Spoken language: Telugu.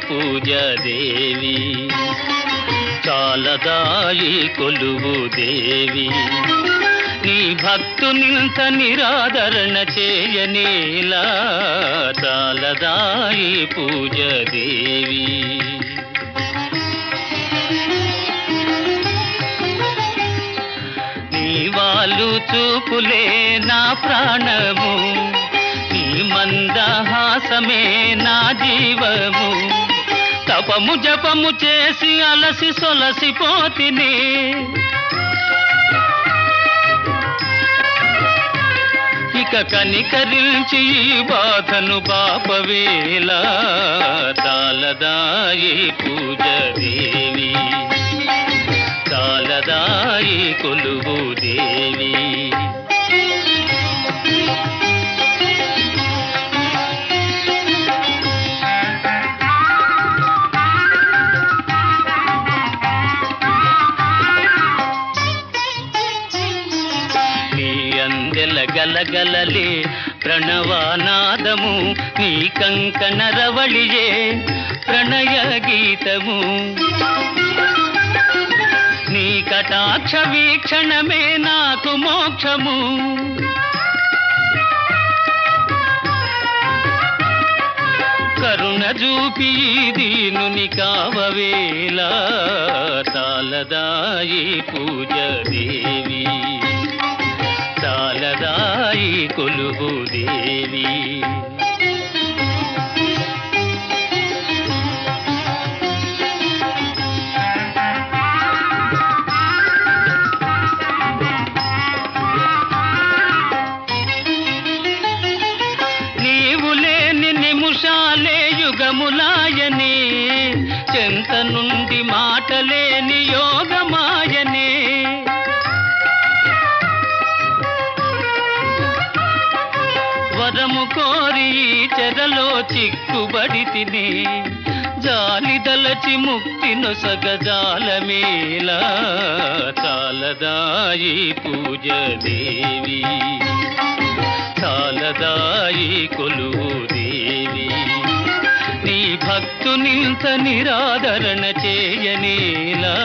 పూజాదేవి చాలదాయి కొలువు దేవి నీ భక్తునింత నిరాదరణ చేయనేలా చాలదాయి పూజాదేవి నీ వాళ్ళు చూపులే నా ప్రాణము నీ మందహాసమే నా జీవము తపము జపము చేసి అలసి సొలసిపోతిని ఇక కనికరించి బాధను బాపవేలా చాలదాయి పూజాదేవి చాలదాయి కొలువు దేవి గలగలలే ప్రణవానాదము నీ కంకణ రవళియే ప్రణయ గీతము నీ కటాక్ష వీక్షణమే నాకు మోక్షము కరుణ చూపి దీనుని కావవేలా చాలదాయి పూజాదేవి చాలదాయి కొలువు దేవి నీవు లేని నిమిషాలే యుగములాయనే చెంత నుండి మాటలేని యోగమాయనే వరము కోరి చెరలో చిక్కుబడి తిని జాలిదలచి ముక్తి నొసగజాలమేలా చాలదాయి పూజాదేవి చాలదాయి కొలువు దేవి నీ భక్తునింత నిరాదరణ చేయనేలా